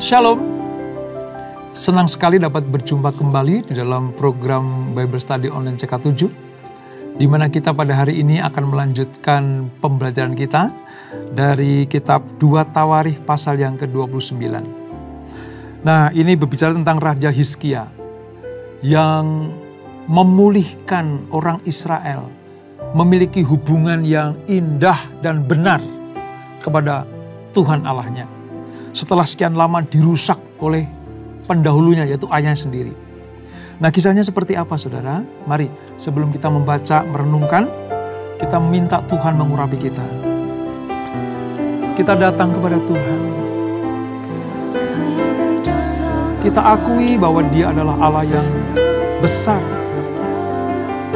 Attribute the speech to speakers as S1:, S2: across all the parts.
S1: Shalom, senang sekali dapat berjumpa kembali di dalam program Bible Study Online CK7, di mana kita pada hari ini akan melanjutkan pembelajaran kita dari kitab 2 Tawarikh pasal yang ke-29. Nah, ini berbicara tentang Raja Hizkia yang memulihkan orang Israel, memiliki hubungan yang indah dan benar kepada Tuhan Allahnya. Setelah sekian lama dirusak oleh pendahulunya, yaitu ayahnya sendiri. Nah, kisahnya seperti apa, saudara? Mari, sebelum kita membaca, merenungkan, kita minta Tuhan mengurapi kita. Kita datang kepada Tuhan. Kita akui bahwa Dia adalah Allah yang besar,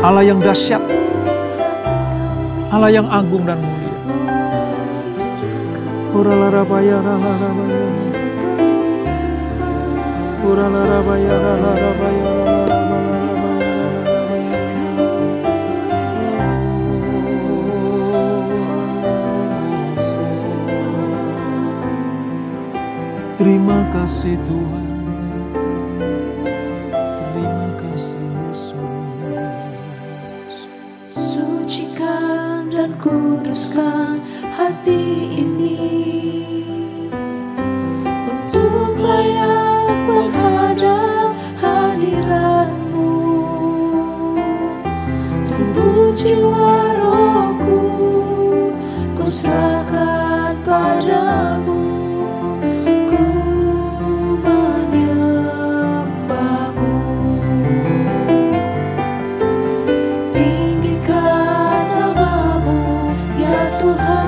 S1: Allah yang dahsyat, Allah yang agung dan mulia. Uralarabaya, ralarabaya, uralarabaya, ralarabaya, terima kasih Tuhan, terima kasih Yesus.
S2: Sucikan dan kuduskan hati ini untuk layak menghadap hadirat-Mu. Tubuh jiwa rohku ku serahkan padamu. Ku menyembah-Mu. Tinggikan nama-Mu ya Tuhan.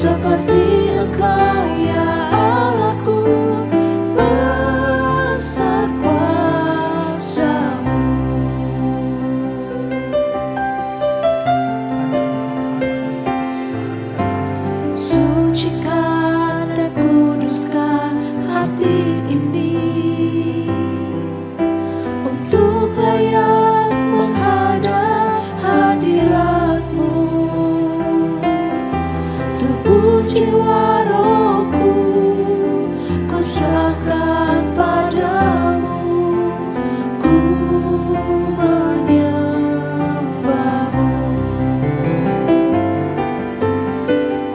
S2: Seperti Engkau ya Allahku, besar kuasa-Mu. Sucikan dan kuduskan hati ini untuk layak menghadap hadirat-Mu. Tubuh jiwa rohku ku serahkan padamu. Ku menyembah-Mu.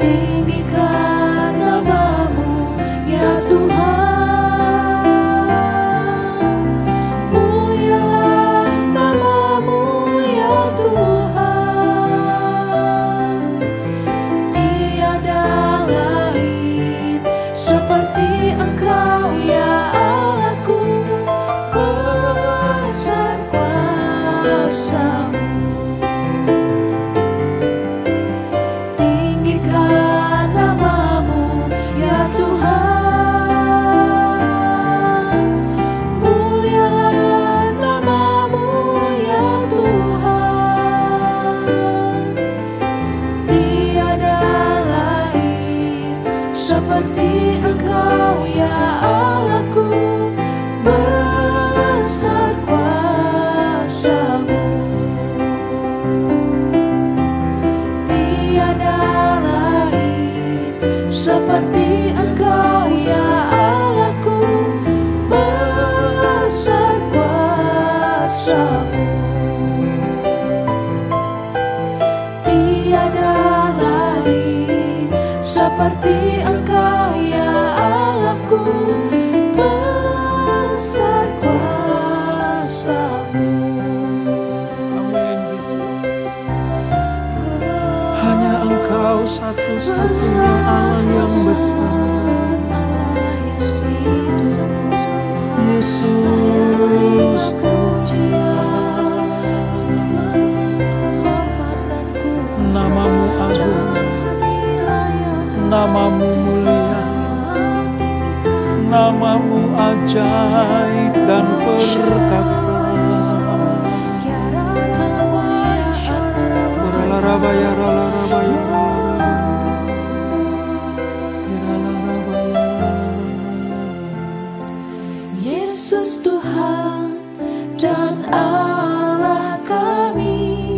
S2: Tinggikan nama-Mu ya Tuhan. Mulialah nama-Mu ya Tuhan. Seperti Engkau ya Allahku, besar kuasa-Mu. Tinggikan nama-Mu ya Tuhan. Mulialah nama-Mu ya Tuhan. Tiada lain seperti Engkau ya Allahku, besar kuasa-Mu. Tiada lain seperti Engkau ya Allahku, besar kuasa-Mu. Tiada lain seperti Engkau ya Allahku, besar kuasa-Mu.
S1: Amin, Yesus. Hanya Engkau satu-satunya Allah yang besar. Yesus Tuhan, nama-Mu agung, nama-Mu mulia, nama-Mu ajaib dan perkasa. Ralarabaya, ralarabaya, ralarabaya.
S2: Yesus Tuhan dan Allah kami.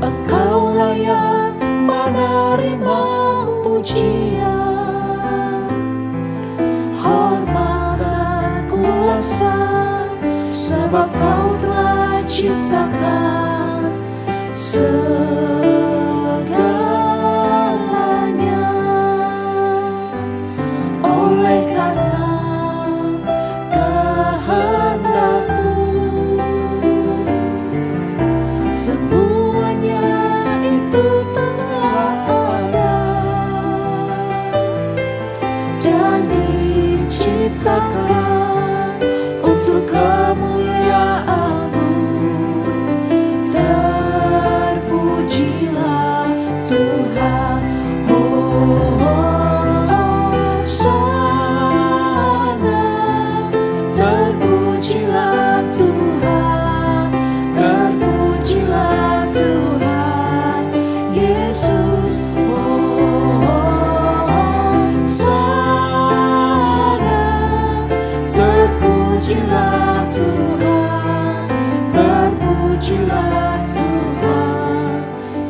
S2: Engkau layak menerima pujian, hormat dan kuasa, sebab Kau telah ciptakan segalanya. Oleh karena kehendak-Mu, semuanya itu telah ada dan diciptakan untuk kemuliaan-Mu. Terpujilah Tuhan, Hosana. Terpujilah Tuhan, terpujilah Tuhan Yesus, Hosana. Terpujilah Tuhan, terpujilah Tuhan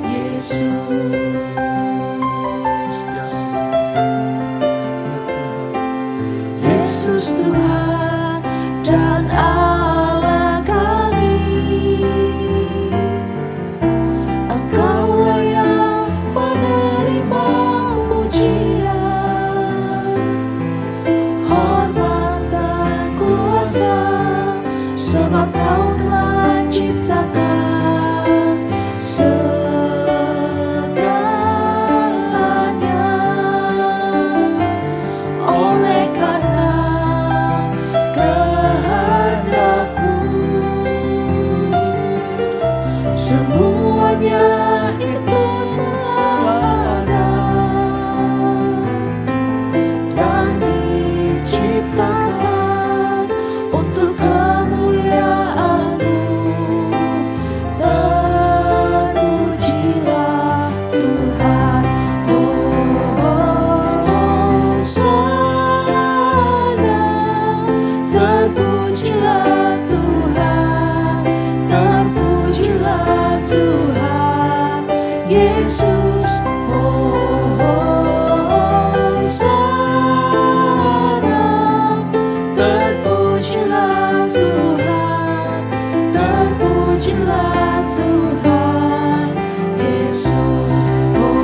S2: Yesus. Yesus Tuhan dan Allah kami. Engkau layak menerima pujian, hormat dan kuasa, sebab Kau telah ciptakan segalanya. Oleh karena kehendak-Mu, semuanya itu telah ada dan diciptakan untuk kemuliaan-Mu. Terpujilah Tuhan, Hosana. Terpujilah Tuhan, terpujilah Tuhan Yesus, Hosana. Terpujilah Tuhan, terpujilah Tuhan Yesus, Hosana.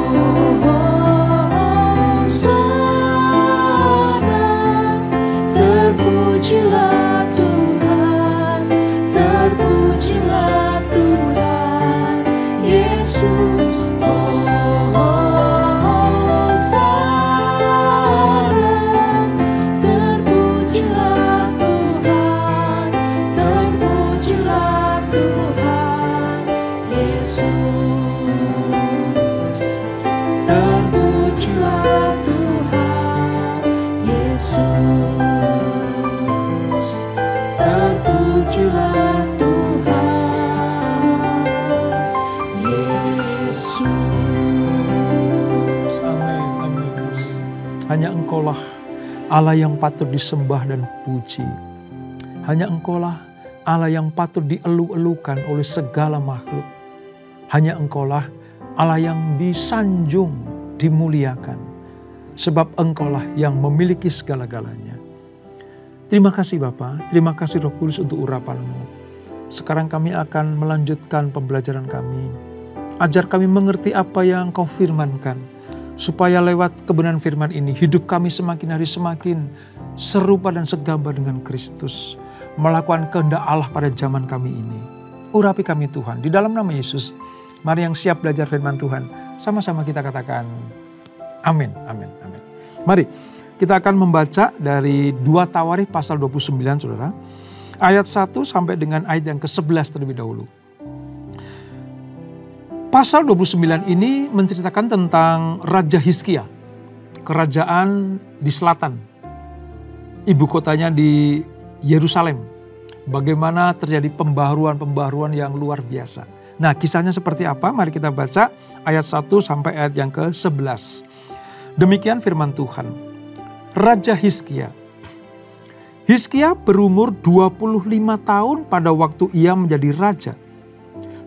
S2: Terpujilah Tuhan, terpujilah Tuhan Yesus, Hosana. Terpujilah Tuhan, terpujilah Tuhan Yesus. Terpujilah Tuhan Yesus. Terpujilah Tuhan Yesus.
S1: Amin, amin. Hanya Engkaulah Allah yang patut disembah dan puji. Hanya Engkaulah Allah yang patut dielu-elukan oleh segala makhluk. Hanya Engkaulah Allah yang disanjung, dimuliakan. Sebab Engkaulah yang memiliki segala-galanya. Terima kasih Bapa, terima kasih Roh Kudus untuk urapan-Mu. Sekarang kami akan melanjutkan pembelajaran kami. Ajar kami mengerti apa yang Kau firmankan. Supaya lewat kebenaran firman ini, hidup kami semakin hari semakin serupa dan segambar dengan Kristus. Melakukan kehendak Allah pada zaman kami ini. Urapi kami Tuhan, di dalam nama Yesus. Mari yang siap belajar firman Tuhan, sama-sama kita katakan amin, amin, amin. Mari kita akan membaca dari 2 Tawarikh pasal 29 saudara. Ayat 1 sampai dengan ayat yang ke-11 terlebih dahulu. Pasal 29 ini menceritakan tentang Raja Hizkia. Kerajaan di selatan. Ibu kotanya di Yerusalem. Bagaimana terjadi pembaharuan-pembaharuan yang luar biasa. Nah, kisahnya seperti apa? Mari kita baca ayat 1 sampai ayat yang ke-11. Demikian firman Tuhan. Raja Hizkia Hizkia berumur 25 tahun pada waktu ia menjadi raja.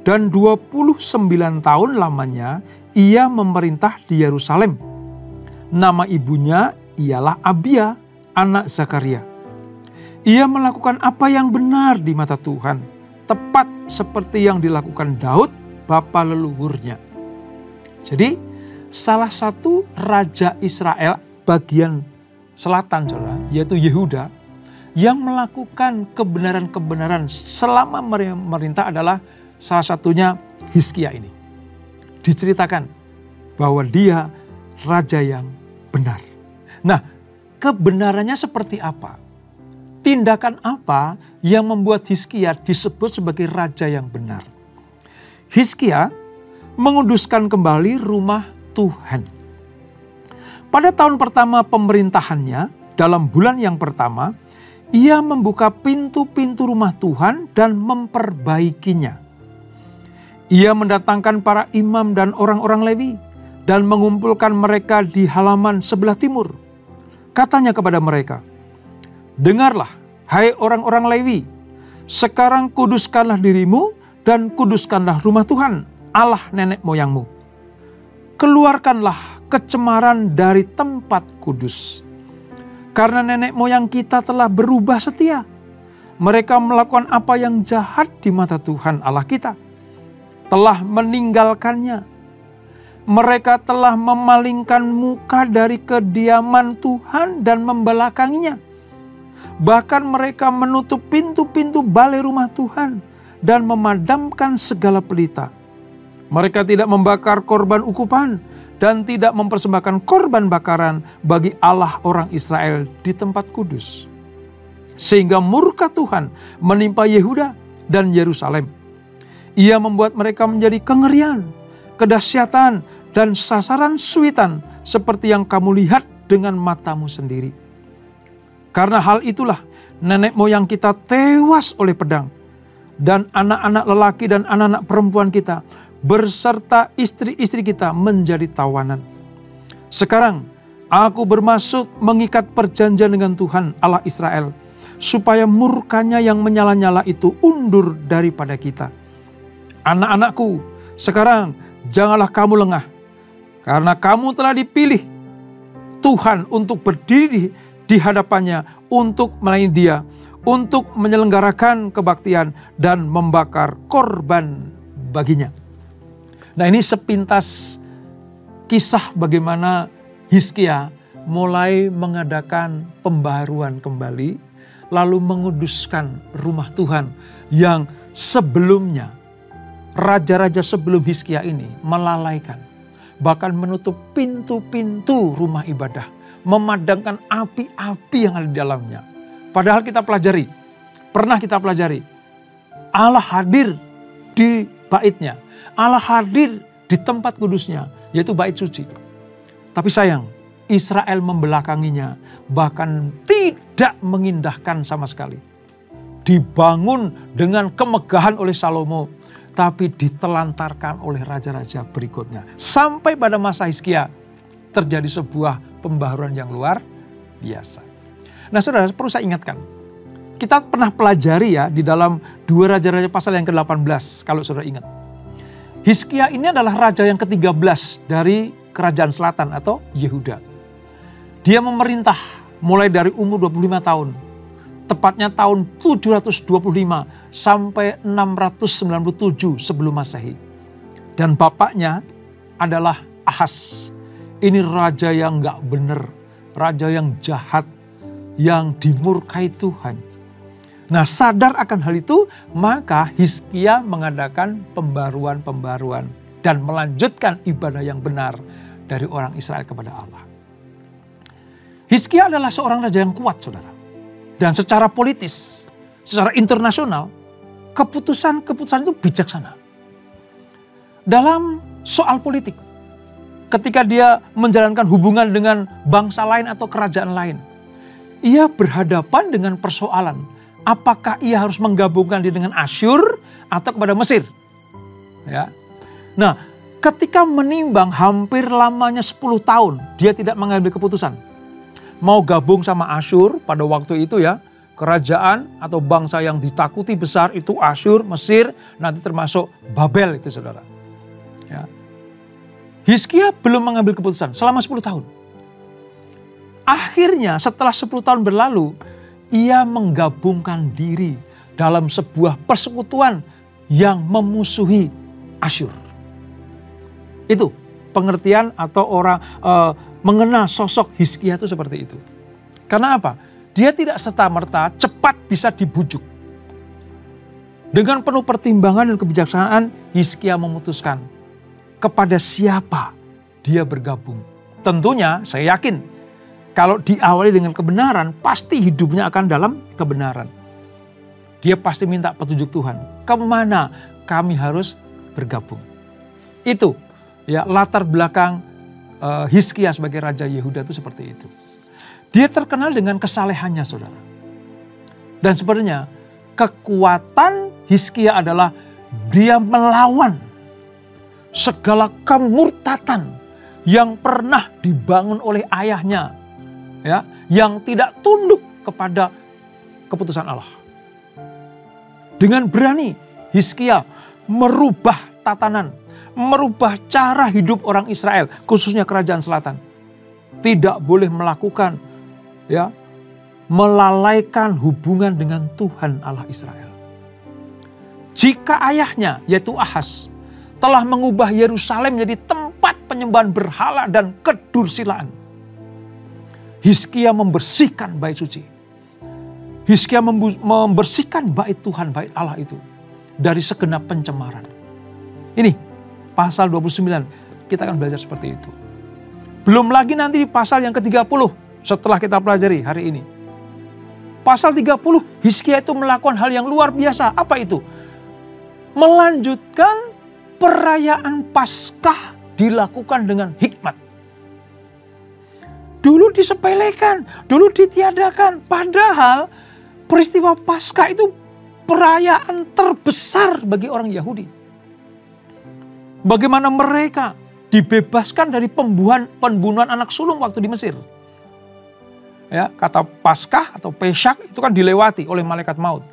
S1: Dan 29 tahun lamanya ia memerintah di Yerusalem. Nama ibunya ialah Abia, anak Zakaria. Ia melakukan apa yang benar di mata Tuhan, tepat seperti yang dilakukan Daud, bapa leluhurnya. Jadi, salah satu raja Israel bagian selatan, saudara, yaitu Yehuda, yang melakukan kebenaran-kebenaran selama memerintah adalah salah satunya Hizkia ini. Diceritakan bahwa dia raja yang benar. Nah, kebenarannya seperti apa? Tindakan apa yang membuat Hizkia disebut sebagai raja yang benar? Hizkia menguduskan kembali rumah Tuhan. Pada tahun pertama pemerintahannya, dalam bulan yang pertama, ia membuka pintu-pintu rumah Tuhan dan memperbaikinya. Ia mendatangkan para imam dan orang-orang Lewi dan mengumpulkan mereka di halaman sebelah timur. Katanya kepada mereka, "Dengarlah, hai orang-orang Lewi, sekarang kuduskanlah dirimu dan kuduskanlah rumah Tuhan, Allah nenek moyangmu. Keluarkanlah kecemaran dari tempat kudus. Karena nenek moyang kita telah berubah setia. Mereka melakukan apa yang jahat di mata Tuhan Allah kita. Telah meninggalkannya. Mereka telah memalingkan muka dari kediaman Tuhan dan membelakanginya. Bahkan mereka menutup pintu-pintu balai rumah Tuhan dan memadamkan segala pelita. Mereka tidak membakar korban ukupan dan tidak mempersembahkan korban bakaran bagi Allah orang Israel di tempat kudus. Sehingga murka Tuhan menimpa Yehuda dan Yerusalem. Ia membuat mereka menjadi kengerian, kedahsyatan, dan sasaran suitan seperti yang kamu lihat dengan matamu sendiri. Karena hal itulah nenek moyang kita tewas oleh pedang, dan anak-anak lelaki dan anak-anak perempuan kita berserta istri-istri kita menjadi tawanan. Sekarang aku bermaksud mengikat perjanjian dengan Tuhan Allah Israel, supaya murkanya yang menyala-nyala itu undur daripada kita. Anak-anakku, sekarang janganlah kamu lengah, karena kamu telah dipilih Tuhan untuk berdiri di hadapannya, untuk melayani Dia, untuk menyelenggarakan kebaktian dan membakar korban baginya. Nah, ini sepintas kisah bagaimana Hizkia mulai mengadakan pembaharuan kembali, lalu menguduskan rumah Tuhan yang sebelumnya raja-raja sebelum Hizkia ini melalaikan, bahkan menutup pintu-pintu rumah ibadah, memadamkan api-api yang ada di dalamnya. Padahal pernah kita pelajari, Allah hadir di baitnya, Allah hadir di tempat kudusnya, yaitu bait suci. Tapi sayang, Israel membelakanginya, bahkan tidak mengindahkan sama sekali. Dibangun dengan kemegahan oleh Salomo, tapi ditelantarkan oleh raja-raja berikutnya. Sampai pada masa Hizkia terjadi sebuah pembaharuan yang luar biasa. Nah, saudara, perlu saya ingatkan, kita pernah pelajari ya di dalam 2 Raja-Raja pasal yang ke-18, kalau saudara ingat. Hizkia ini adalah raja yang ke-13 dari kerajaan selatan atau Yehuda. Dia memerintah mulai dari umur 25 tahun. Tepatnya tahun 725 sampai 697 sebelum Masehi. Dan bapaknya adalah Ahaz. Ini raja yang gak benar, raja yang jahat, yang dimurkai Tuhan. Nah, sadar akan hal itu, maka Hizkia mengadakan pembaruan-pembaruan dan melanjutkan ibadah yang benar dari orang Israel kepada Allah. Hizkia adalah seorang raja yang kuat, saudara. Dan secara politis, secara internasional, keputusan-keputusan itu bijaksana. Dalam soal politik, ketika dia menjalankan hubungan dengan bangsa lain atau kerajaan lain, ia berhadapan dengan persoalan, apakah ia harus menggabungkan diri dengan Asyur atau kepada Mesir. Ya. Nah, ketika menimbang hampir lamanya 10 tahun, dia tidak mengambil keputusan. Mau gabung sama Asyur pada waktu itu ya, kerajaan atau bangsa yang ditakuti besar itu Asyur, Mesir, nanti termasuk Babel itu saudara. Ya. Hizkia belum mengambil keputusan selama 10 tahun. Akhirnya setelah 10 tahun berlalu, ia menggabungkan diri dalam sebuah persekutuan yang memusuhi Asyur. Itu pengertian atau orang mengenal sosok Hizkia itu seperti itu. Karena apa? Dia tidak serta-merta cepat bisa dibujuk. Dengan penuh pertimbangan dan kebijaksanaan, Hizkia memutuskan kepada siapa dia bergabung. Tentunya saya yakin kalau diawali dengan kebenaran, pasti hidupnya akan dalam kebenaran. Dia pasti minta petunjuk Tuhan. Kemana kami harus bergabung. Itu ya latar belakang Hizkia sebagai Raja Yehuda itu seperti itu. Dia terkenal dengan kesalehannya saudara. Dan sebenarnya kekuatan Hizkia adalah dia melawan segala kemurtatan yang pernah dibangun oleh ayahnya. Ya, yang tidak tunduk kepada keputusan Allah. Dengan berani Hizkia merubah tatanan, merubah cara hidup orang Israel, khususnya kerajaan selatan. Tidak boleh melakukan ya melalaikan hubungan dengan Tuhan Allah Israel. Jika ayahnya yaitu Ahaz telah mengubah Yerusalem menjadi tempat penyembahan berhala dan kedursilaan, Hizkia membersihkan bait suci. Hizkia membersihkan bait Tuhan, bait Allah itu dari segenap pencemaran. Ini pasal 29 kita akan belajar seperti itu. Belum lagi nanti di pasal yang ke-30 setelah kita pelajari hari ini. Pasal 30 Hizkia itu melakukan hal yang luar biasa. Apa itu? Melanjutkan perayaan Paskah dilakukan dengan hikmat. Dulu disepelekan, dulu ditiadakan. Padahal peristiwa Paskah itu perayaan terbesar bagi orang Yahudi. Bagaimana mereka dibebaskan dari pembunuhan anak sulung waktu di Mesir. Ya, kata Paskah atau Pesach itu kan dilewati oleh malaikat maut.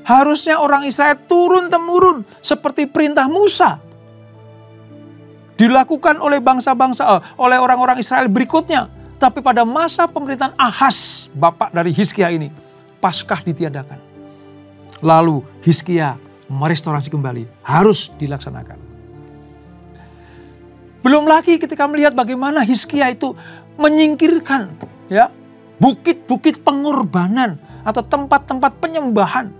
S1: Harusnya orang Israel turun-temurun seperti perintah Musa. Dilakukan oleh bangsa-bangsa, oleh orang-orang Israel berikutnya. Tapi pada masa pemerintahan Ahaz, bapak dari Hizkia ini, Paskah ditiadakan. Lalu Hizkia merestorasi kembali, harus dilaksanakan. Belum lagi ketika melihat bagaimana Hizkia itu menyingkirkan ya bukit-bukit pengorbanan atau tempat-tempat penyembahan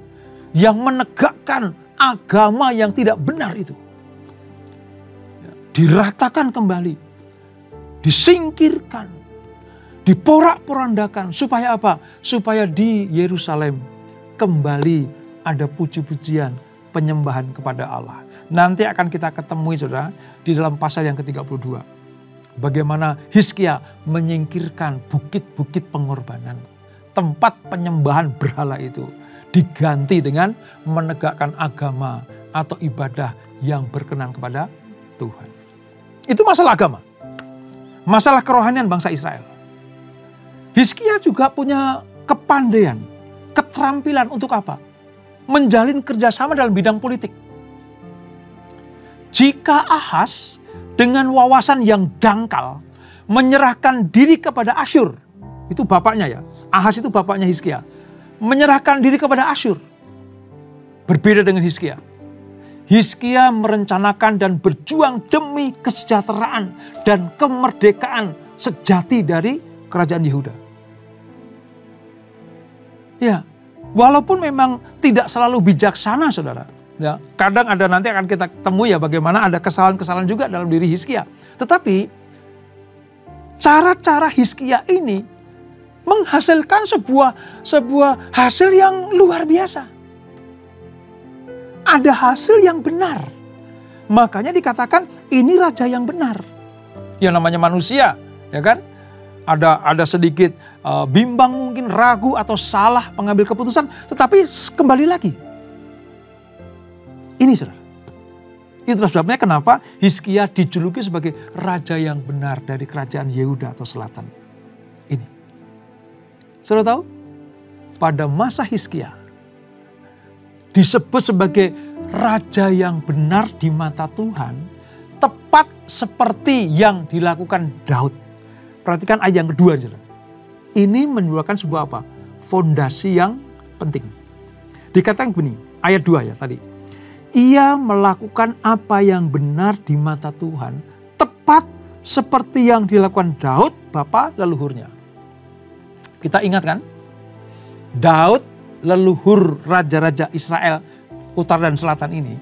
S1: yang menegakkan agama yang tidak benar itu. Diratakan kembali, disingkirkan, diporak-porandakan. Supaya apa? Supaya di Yerusalem kembali ada puji-pujian penyembahan kepada Allah. Nanti akan kita ketemui saudara di dalam pasal yang ke-32. Bagaimana Hizkia menyingkirkan bukit-bukit pengorbanan. Tempat penyembahan berhala itu diganti dengan menegakkan agama atau ibadah yang berkenan kepada Tuhan. Itu masalah agama. Masalah kerohanian bangsa Israel. Hizkia juga punya kepandaian, keterampilan untuk apa? Menjalin kerjasama dalam bidang politik. Jika Ahaz dengan wawasan yang dangkal menyerahkan diri kepada Asyur, itu bapaknya ya, Ahaz itu bapaknya Hizkia, menyerahkan diri kepada Asyur. Berbeda dengan Hizkia. Hizkia merencanakan dan berjuang demi kesejahteraan dan kemerdekaan sejati dari kerajaan Yehuda. Ya, walaupun memang tidak selalu bijaksana saudara. Ya, kadang ada nanti akan kita temui ya bagaimana ada kesalahan-kesalahan juga dalam diri Hizkia. Tetapi cara-cara Hizkia ini menghasilkan sebuah hasil yang luar biasa. Ada hasil yang benar. Makanya dikatakan ini raja yang benar. Yang namanya manusia, ya kan? Ada sedikit bimbang mungkin, ragu atau salah pengambil keputusan, tetapi kembali lagi. Ini saudara. Itulah sebabnya kenapa Hizkia dijuluki sebagai raja yang benar dari kerajaan Yehuda atau selatan. Ini. Saudara tahu? pada masa Hizkia disebut sebagai raja yang benar di mata Tuhan, tepat seperti yang dilakukan Daud. Perhatikan ayat yang kedua. Ini merupakan sebuah apa? Fondasi yang penting. Dikatakan begini, ayat 2 ya tadi. Ia melakukan apa yang benar di mata Tuhan, tepat seperti yang dilakukan Daud, bapa leluhurnya. Kita ingat kan? Daud, leluhur raja-raja Israel utara dan selatan ini,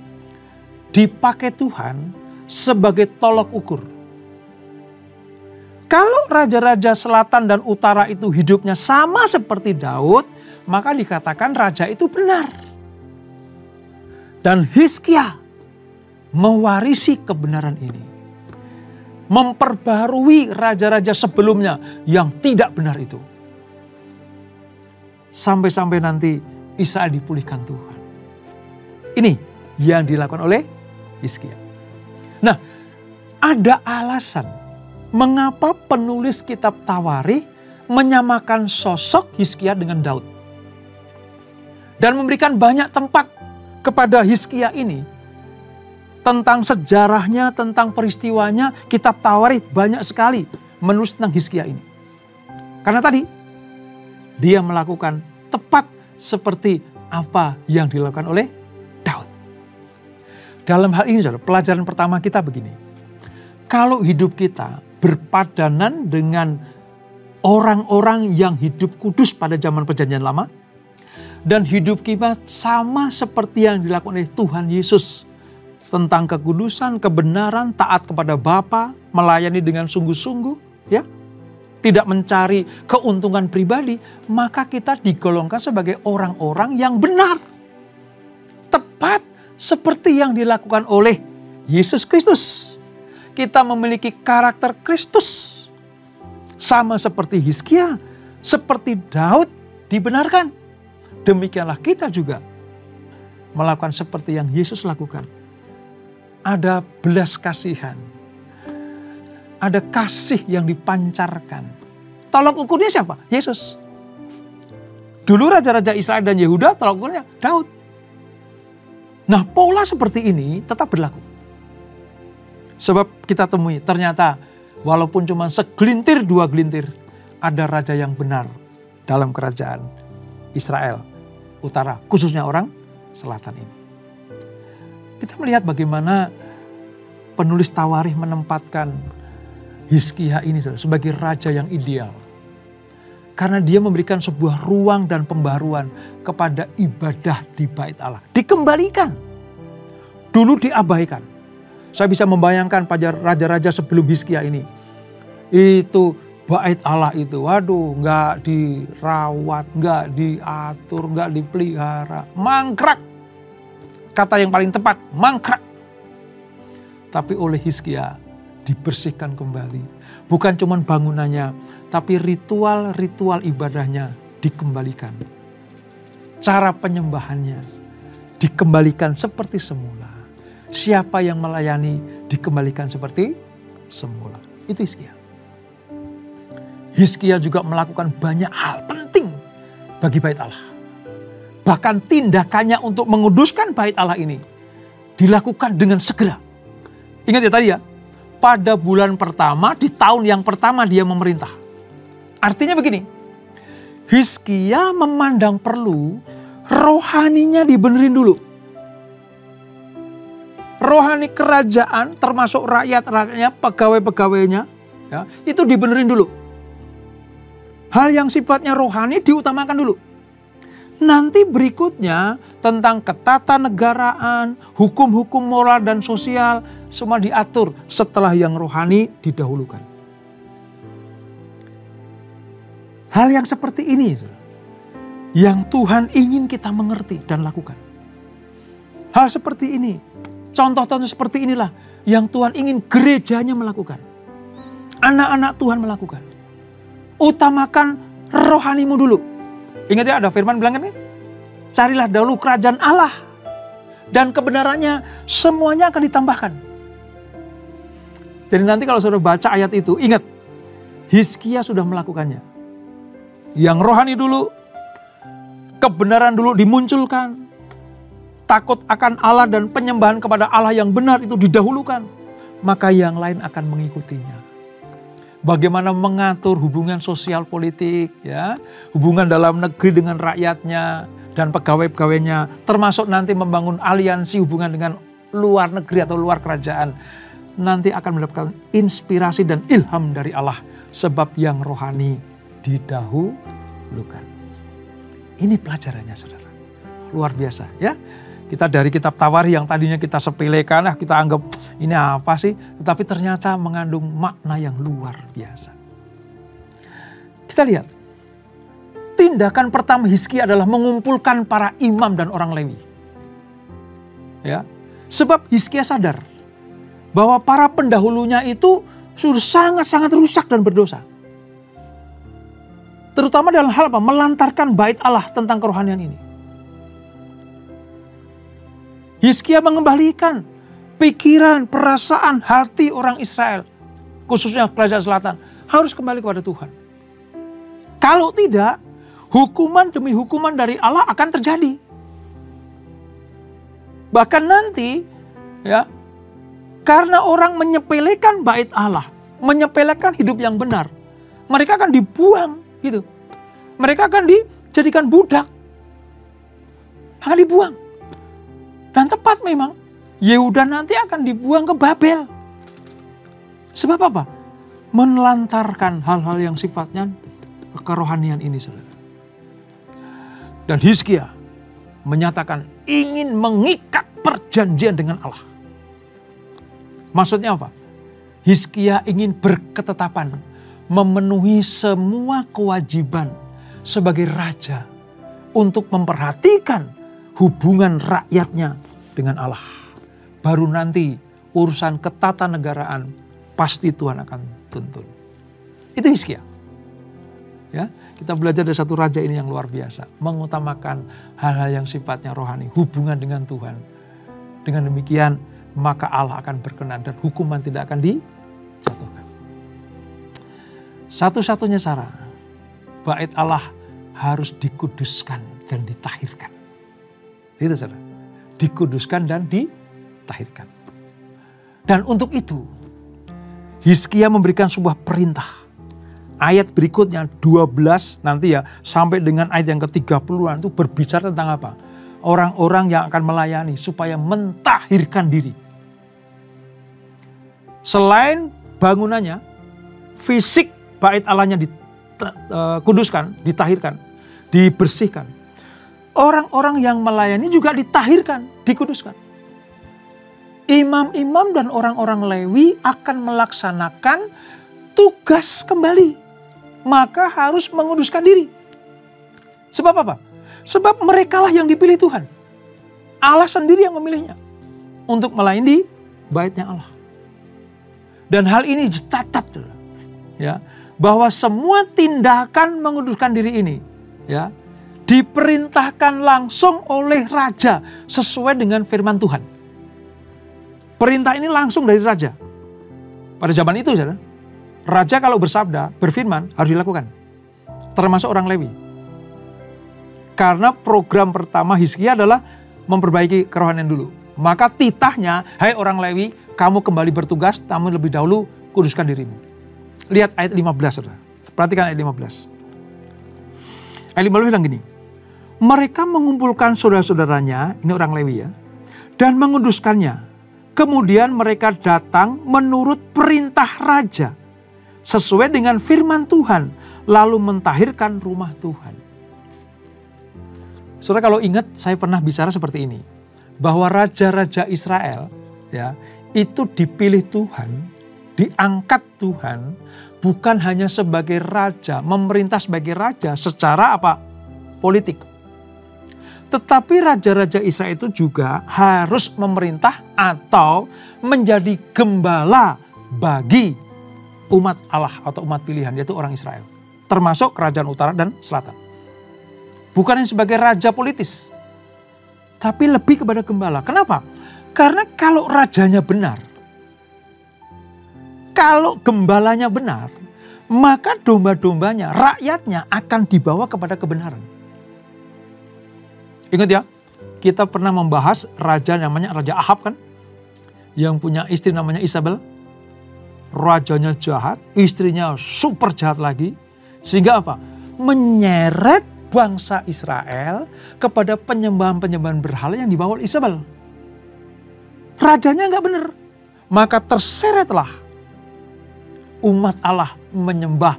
S1: dipakai Tuhan sebagai tolok ukur. Kalau raja-raja selatan dan utara itu hidupnya sama seperti Daud, maka dikatakan raja itu benar. Dan Hizkia mewarisi kebenaran ini. Memperbarui raja-raja sebelumnya yang tidak benar itu. Sampai-sampai nanti Israel dipulihkan Tuhan. Ini yang dilakukan oleh Hizkia. Nah, ada alasan mengapa penulis kitab Tawarikh menyamakan sosok Hizkia dengan Daud. Dan memberikan banyak tempat kepada Hizkia ini. Tentang sejarahnya, tentang peristiwanya, kitab Tawarikh banyak sekali menulis tentang Hizkia ini. Karena tadi, dia melakukan tepat seperti apa yang dilakukan oleh Daud. Dalam hal ini, saudara, pelajaran pertama kita begini. Kalau hidup kita berpadanan dengan orang-orang yang hidup kudus pada zaman Perjanjian Lama, dan hidup kita sama seperti yang dilakukan oleh Tuhan Yesus tentang kekudusan, kebenaran, taat kepada Bapa, melayani dengan sungguh-sungguh, ya, tidak mencari keuntungan pribadi, maka kita digolongkan sebagai orang-orang yang benar, tepat seperti yang dilakukan oleh Yesus Kristus. Kita memiliki karakter Kristus. Sama seperti Hizkia, seperti Daud dibenarkan. Demikianlah kita juga melakukan seperti yang Yesus lakukan. Ada belas kasihan. Ada kasih yang dipancarkan. Tolok ukurnya siapa? Yesus. Dulu raja-raja Israel dan Yehuda tolok ukurnya Daud. Nah, pola seperti ini tetap berlaku. Sebab kita temui ternyata walaupun cuma segelintir, dua gelintir, ada raja yang benar dalam kerajaan Israel utara, khususnya orang selatan ini. Kita melihat bagaimana penulis Tawarikh menempatkan Hizkia ini sebagai raja yang ideal. Karena dia memberikan sebuah ruang dan pembaruan kepada ibadah di bait Allah. Dikembalikan. Dulu diabaikan. Saya bisa membayangkan pada raja-raja sebelum Hizkia ini. Itu bait Allah itu, waduh, gak dirawat, gak diatur, gak dipelihara. Mangkrak. Kata yang paling tepat, mangkrak. Tapi oleh Hizkia dibersihkan kembali. Bukan cuma bangunannya, tapi ritual-ritual ibadahnya dikembalikan. Cara penyembahannya dikembalikan seperti semula. Siapa yang melayani dikembalikan seperti semula. Itu Hizkia. Hizkia juga melakukan banyak hal penting bagi bait Allah. Bahkan tindakannya untuk menguduskan bait Allah ini dilakukan dengan segera. Ingat ya tadi ya, pada bulan pertama di tahun yang pertama dia memerintah. Artinya begini, Hizkia memandang perlu rohaninya dibenerin dulu. Rohani kerajaan termasuk rakyat-rakyatnya, pegawai-pegawainya, ya, itu dibenerin dulu. Hal yang sifatnya rohani diutamakan dulu. Nanti berikutnya tentang ketatanegaraan, hukum-hukum moral dan sosial, semua diatur setelah yang rohani didahulukan. Hal yang seperti ini yang Tuhan ingin kita mengerti dan lakukan. Hal seperti ini, contoh-contoh seperti inilah yang Tuhan ingin gerejanya melakukan. Anak-anak Tuhan melakukan. Utamakan rohanimu dulu. Ingat ya, ada firman bilang kan, carilah dahulu kerajaan Allah dan kebenarannya, semuanya akan ditambahkan. Jadi nanti kalau saudara baca ayat itu, ingat, Hizkia sudah melakukannya. Yang rohani dulu, kebenaran dulu dimunculkan, takut akan Allah dan penyembahan kepada Allah yang benar itu didahulukan, maka yang lain akan mengikutinya. Bagaimana mengatur hubungan sosial politik, ya, hubungan dalam negeri dengan rakyatnya dan pegawai-pegawainya, termasuk nanti membangun aliansi hubungan dengan luar negeri atau luar kerajaan, nanti akan mendapatkan inspirasi dan ilham dari Allah, sebab yang rohani didahulukan. Ini pelajarannya, saudara. Luar biasa, ya. Kita dari kitab Tawarikh yang tadinya kita sepelekan, kita anggap ini apa sih? Tetapi ternyata mengandung makna yang luar biasa. Kita lihat. Tindakan pertama Hizkia adalah mengumpulkan para imam dan orang Lewi. Ya. Sebab Hizkia sadar bahwa para pendahulunya itu sudah sangat-sangat rusak dan berdosa. Terutama dalam hal apa? Melantarkan bait Allah tentang kerohanian ini. Hizkia mengembalikan pikiran, perasaan, hati orang Israel, khususnya kerajaan selatan, harus kembali kepada Tuhan. Kalau tidak, hukuman demi hukuman dari Allah akan terjadi. Bahkan nanti, ya, karena orang menyepelekan bait Allah, menyepelekan hidup yang benar, mereka akan dibuang, gitu. Mereka akan dijadikan budak, akan dibuang. Dan tepat memang, Yehuda nanti akan dibuang ke Babel. Sebab apa? Menelantarkan hal-hal yang sifatnya kerohanian ini, saudara. Dan Hizkia menyatakan ingin mengikat perjanjian dengan Allah. Maksudnya apa? Hizkia ingin berketetapan, memenuhi semua kewajiban sebagai raja untuk memperhatikan hubungan rakyatnya dengan Allah. Baru nanti urusan ketatanegaraan pasti Tuhan akan tuntun. Itu Hizkia. Ya, kita belajar dari satu raja ini yang luar biasa, mengutamakan hal-hal yang sifatnya rohani, hubungan dengan Tuhan. Dengan demikian, maka Allah akan berkenan dan hukuman tidak akan dijatuhkan. Satu-satunya cara, bait Allah harus dikuduskan dan ditahirkan. Itu saudara, dikuduskan dan ditahirkan. Dan untuk itu, Hizkia memberikan sebuah perintah. Ayat berikutnya 12 nanti ya, sampai dengan ayat yang ke-30-an itu berbicara tentang apa? Orang-orang yang akan melayani supaya mentahirkan diri. Selain bangunannya, fisik bait Allahnya dikuduskan, ditahirkan, dibersihkan. Orang-orang yang melayani juga ditahirkan, dikuduskan. Imam-imam dan orang-orang Lewi akan melaksanakan tugas kembali. Maka harus menguduskan diri. Sebab apa? Sebab merekalah yang dipilih Tuhan. Allah sendiri yang memilihnya untuk melayani di baitnya Allah. Dan hal ini dicatat, ya, bahwa semua tindakan menguduskan diri ini, ya, diperintahkan langsung oleh raja sesuai dengan firman Tuhan. Perintah ini langsung dari raja. Pada zaman itu, saudara, raja kalau bersabda, berfirman harus dilakukan. Termasuk orang Lewi. Karena program pertama Hizkia adalah memperbaiki kerohanian dulu. Maka titahnya, hai orang Lewi, kamu kembali bertugas, namun lebih dahulu kuduskan dirimu. Lihat ayat 15, saudara. Perhatikan ayat 15. Ayat 15 bilang gini. Mereka mengumpulkan saudara-saudaranya, ini orang Lewi ya, dan menguduskannya. Kemudian mereka datang menurut perintah raja, sesuai dengan firman Tuhan, lalu mentahirkan rumah Tuhan. Saudara, kalau ingat, saya pernah bicara seperti ini, bahwa raja-raja Israel, ya, itu dipilih Tuhan, diangkat Tuhan, bukan hanya sebagai raja, memerintah sebagai raja secara apa? Politik. Tetapi raja-raja Israel itu juga harus memerintah atau menjadi gembala bagi umat Allah atau umat pilihan, yaitu orang Israel. Termasuk kerajaan utara dan selatan. Bukan yang sebagai raja politis, tapi lebih kepada gembala. Kenapa? Karena kalau rajanya benar, kalau gembalanya benar, maka domba-dombanya, rakyatnya akan dibawa kepada kebenaran. Ingat ya, kita pernah membahas raja namanya Raja Ahab kan? Yang punya istri namanya Isabel. Rajanya jahat, istrinya super jahat lagi. Sehingga apa? Menyeret bangsa Israel kepada penyembahan-penyembahan berhala yang dibawa oleh Isabel. Rajanya nggak benar. Maka terseretlah umat Allah menyembah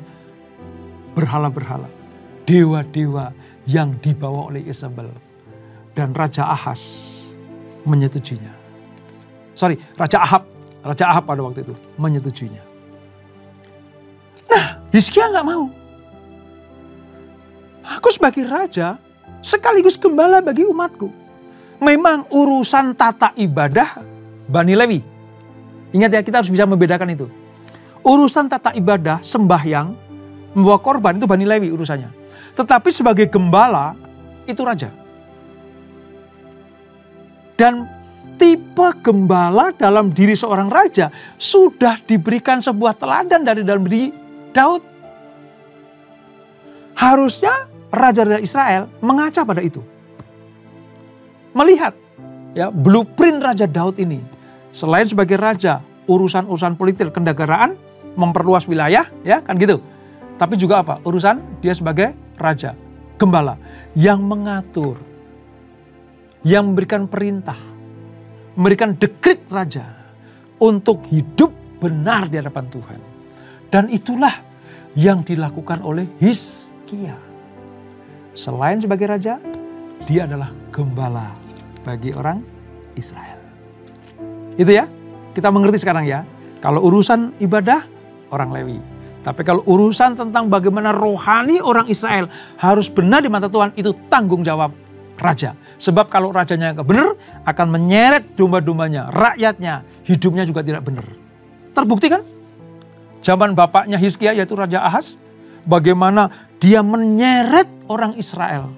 S1: berhala-berhala. Dewa-dewa yang dibawa oleh Isabel. Dan Raja Ahas menyetujuinya. Raja Ahab pada waktu itu menyetujuinya. Nah, Hizkia nggak mau. Aku sebagai raja sekaligus gembala bagi umatku. Memang urusan tata ibadah Bani Lewi. Ingat ya, kita harus bisa membedakan itu. Urusan tata ibadah, sembahyang, membawa korban itu Bani Lewi urusannya. Tetapi sebagai gembala itu raja. Dan tipe gembala dalam diri seorang raja sudah diberikan sebuah teladan dari dalam diri Daud. Harusnya raja-raja Israel mengaca pada itu. Melihat ya blueprint Raja Daud ini. Selain sebagai raja, urusan-urusan politik kendegaraan, memperluas wilayah, ya kan gitu. Tapi juga apa? Urusan dia sebagai raja, gembala yang mengatur, yang memberikan perintah, memberikan dekrit raja untuk hidup benar di hadapan Tuhan. Dan itulah yang dilakukan oleh Hizkia. Selain sebagai raja, dia adalah gembala bagi orang Israel. Itu ya, kita mengerti sekarang ya. Kalau urusan ibadah, orang Lewi. Tapi kalau urusan tentang bagaimana rohani orang Israel harus benar di mata Tuhan, itu tanggung jawab raja. Sebab kalau rajanya nggak benar, akan menyeret domba-dombanya, rakyatnya, hidupnya juga tidak benar. Terbukti kan? Zaman bapaknya Hizkia yaitu Raja Ahas, bagaimana dia menyeret orang Israel,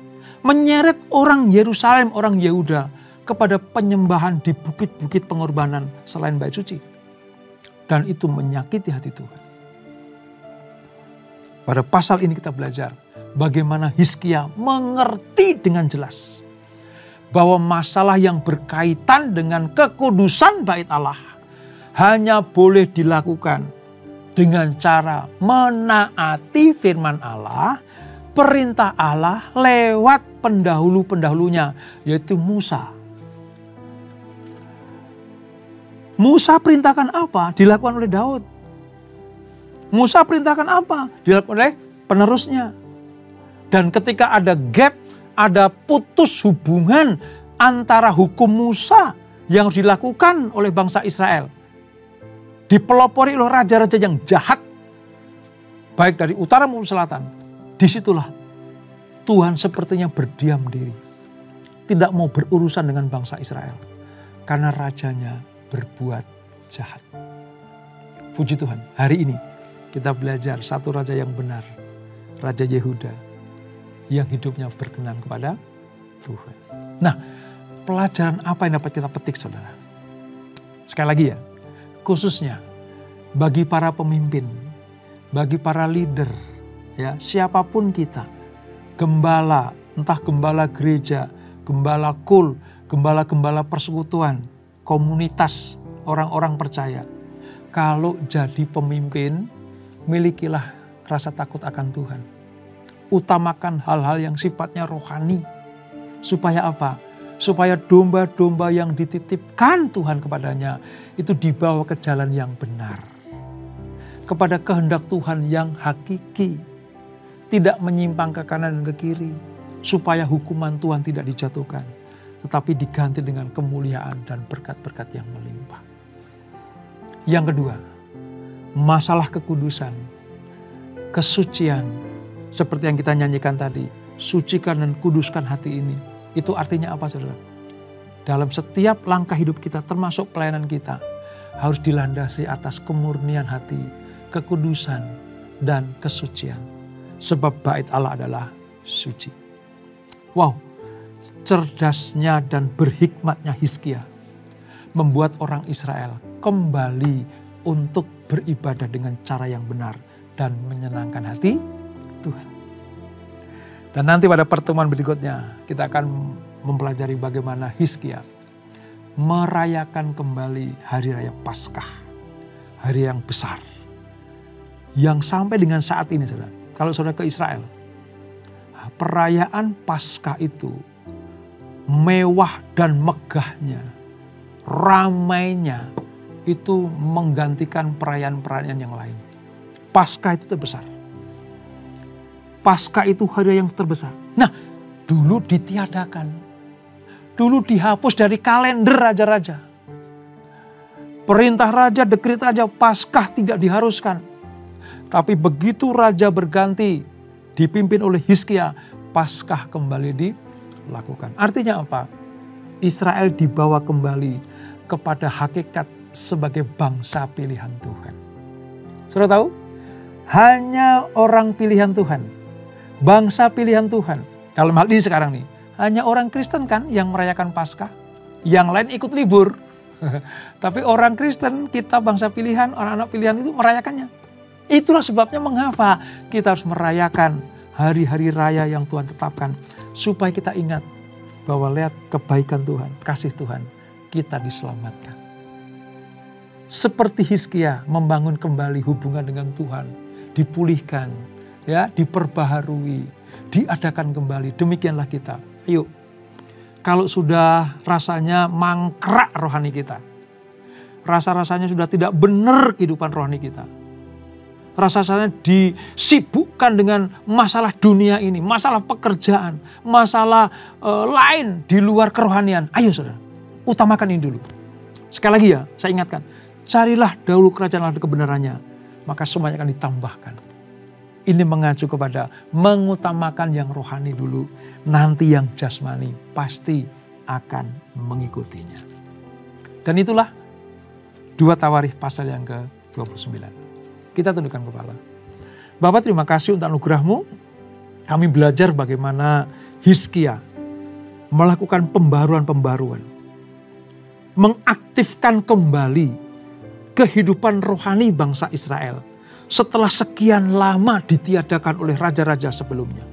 S1: menyeret orang Yerusalem, orang Yehuda kepada penyembahan di bukit-bukit pengorbanan selain bait suci. Dan itu menyakiti hati Tuhan. Pada pasal ini kita belajar bagaimana Hizkia mengerti dengan jelas bahwa masalah yang berkaitan dengan kekudusan bait Allah hanya boleh dilakukan dengan cara menaati firman Allah, perintah Allah lewat pendahulu-pendahulunya, yaitu Musa. Musa perintahkan apa? Dilakukan oleh Daud. Musa perintahkan apa? Dilakukan oleh penerusnya. Dan ketika ada gap, ada putus hubungan antara hukum Musa yang harus dilakukan oleh bangsa Israel, dipelopori oleh raja-raja yang jahat, baik dari utara maupun selatan. Disitulah Tuhan sepertinya berdiam diri, tidak mau berurusan dengan bangsa Israel, karena rajanya berbuat jahat. Puji Tuhan, hari ini kita belajar satu raja yang benar, Raja Yehuda, yang hidupnya berkenan kepada Tuhan. Nah, pelajaran apa yang dapat kita petik, saudara? Sekali lagi ya, khususnya bagi para pemimpin, bagi para leader, ya siapapun kita, gembala, entah gembala gereja, gembala kul, gembala-gembala persekutuan, komunitas orang-orang percaya. Kalau jadi pemimpin, milikilah rasa takut akan Tuhan. Utamakan hal-hal yang sifatnya rohani. Supaya apa? Supaya domba-domba yang dititipkan Tuhan kepadanya itu dibawa ke jalan yang benar. Kepada kehendak Tuhan yang hakiki. Tidak menyimpang ke kanan dan ke kiri. Supaya hukuman Tuhan tidak dijatuhkan. Tetapi diganti dengan kemuliaan dan berkat-berkat yang melimpah. Yang kedua, masalah kekudusan, kesucian. Seperti yang kita nyanyikan tadi, sucikan dan kuduskan hati ini. Itu artinya apa, saudara? Dalam setiap langkah hidup kita, termasuk pelayanan kita, harus dilandasi atas kemurnian hati, kekudusan, dan kesucian. Sebab bait Allah adalah suci. Wow, cerdasnya dan berhikmatnya Hizkia membuat orang Israel kembali untuk beribadah dengan cara yang benar dan menyenangkan hati Tuhan. Dan nanti pada pertemuan berikutnya kita akan mempelajari bagaimana Hizkia merayakan kembali hari raya Paskah, hari yang besar, yang sampai dengan saat ini, saudara. Kalau saudara ke Israel, perayaan Paskah itu mewah dan megahnya, ramainya, itu menggantikan perayaan-perayaan yang lain. Paskah itu terbesar. Paskah itu hari yang terbesar. Nah, dulu ditiadakan. Dulu dihapus dari kalender raja-raja. Perintah raja, dekret raja, Paskah tidak diharuskan. Tapi begitu raja berganti, dipimpin oleh Hizkia, Paskah kembali dilakukan. Artinya apa? Israel dibawa kembali kepada hakikat sebagai bangsa pilihan Tuhan. Sudah tahu? Hanya orang pilihan Tuhan, bangsa pilihan Tuhan. Dalam hal ini sekarang nih, hanya orang Kristen kan yang merayakan Paskah. Yang lain ikut libur. Tapi orang Kristen, kita bangsa pilihan, anak-anak pilihan itu merayakannya. Itulah sebabnya mengapa kita harus merayakan hari-hari raya yang Tuhan tetapkan. Supaya kita ingat bahwa lihat kebaikan Tuhan, kasih Tuhan, kita diselamatkan. Seperti Hizkia membangun kembali hubungan dengan Tuhan, dipulihkan, ya, diperbaharui, diadakan kembali. Demikianlah kita. Ayo, kalau sudah rasanya mangkrak rohani kita, rasa-rasanya sudah tidak benar kehidupan rohani kita, rasa-rasanya disibukkan dengan masalah dunia ini, masalah pekerjaan, masalah lain di luar kerohanian. Ayo saudara, utamakan ini dulu. Sekali lagi ya, saya ingatkan, carilah dahulu kerajaan Allah dan kebenarannya, maka semuanya akan ditambahkan. Ini mengacu kepada mengutamakan yang rohani dulu, nanti yang jasmani pasti akan mengikutinya. Dan itulah 2 Tawarikh pasal yang ke-29. Kita tundukkan kepala. Bapak, terima kasih untuk anugerah-Mu. Kami belajar bagaimana Hizkia melakukan pembaruan-pembaruan, mengaktifkan kembali kehidupan rohani bangsa Israel setelah sekian lama ditiadakan oleh raja-raja sebelumnya.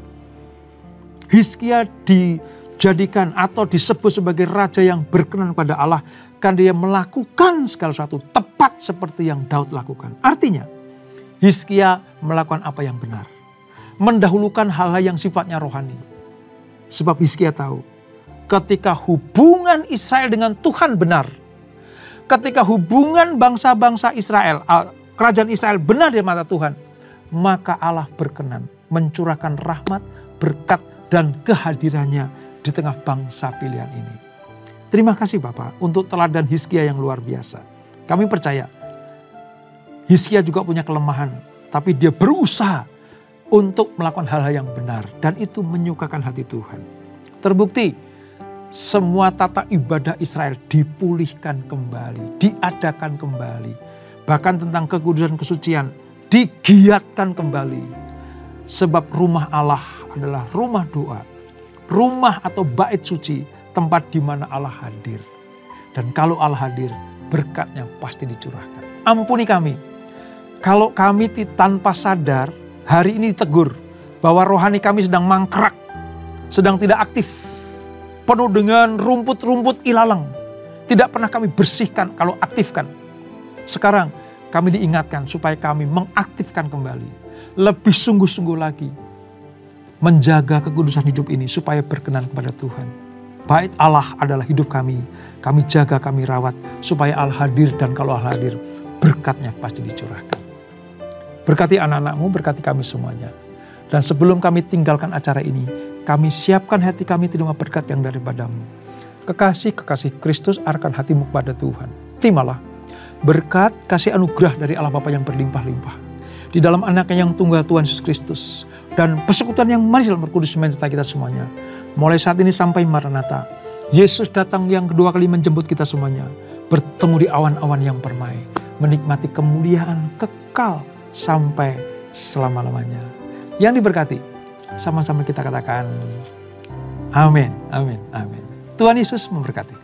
S1: Hizkia dijadikan atau disebut sebagai raja yang berkenan pada Allah karena dia melakukan segala sesuatu tepat seperti yang Daud lakukan. Artinya, Hizkia melakukan apa yang benar, mendahulukan hal-hal yang sifatnya rohani. Sebab Hizkia tahu, ketika hubungan Israel dengan Tuhan benar, ketika hubungan bangsa-bangsa Israel, kerajaan Israel benar di mata Tuhan, maka Allah berkenan mencurahkan rahmat, berkat, dan kehadirannya di tengah bangsa pilihan ini. Terima kasih Bapak untuk teladan Hizkia yang luar biasa. Kami percaya Hizkia juga punya kelemahan, tapi dia berusaha untuk melakukan hal-hal yang benar, dan itu menyukakan hati Tuhan. Terbukti semua tata ibadah Israel dipulihkan kembali, diadakan kembali. Bahkan tentang kekudusan kesucian digiatkan kembali. Sebab rumah Allah adalah rumah doa, rumah atau bait suci, tempat di mana Allah hadir. Dan kalau Allah hadir, berkatnya pasti dicurahkan. Ampuni kami, kalau kami tanpa sadar hari ini ditegur bahwa rohani kami sedang mangkrak, sedang tidak aktif, penuh dengan rumput-rumput ilalang. Tidak pernah kami bersihkan kalau aktifkan. Sekarang kami diingatkan supaya kami mengaktifkan kembali. Lebih sungguh-sungguh lagi menjaga kekudusan hidup ini supaya berkenan kepada Tuhan. Bait Allah adalah hidup kami. Kami jaga, kami rawat supaya Allah hadir, dan kalau Allah hadir berkatnya pasti dicurahkan. Berkati anak-anak-Mu, berkati kami semuanya. Dan sebelum kami tinggalkan acara ini, kami siapkan hati kami terima berkat yang daripada-Mu. Kekasih-kekasih Kristus, arahkan hatimu kepada Tuhan. Terimalah berkat kasih anugerah dari Allah Bapa yang berlimpah-limpah di dalam anaknya yang tunggal Tuhan Yesus Kristus, dan persekutuan yang manis dalam Roh Kudus menyertai kita semuanya. Mulai saat ini sampai Maranatha, Yesus datang yang kedua kali menjemput kita semuanya, bertemu di awan-awan yang permai, menikmati kemuliaan kekal sampai selama-lamanya. Yang diberkati, sama-sama kita katakan amin, amin, amin. Tuhan Yesus memberkati.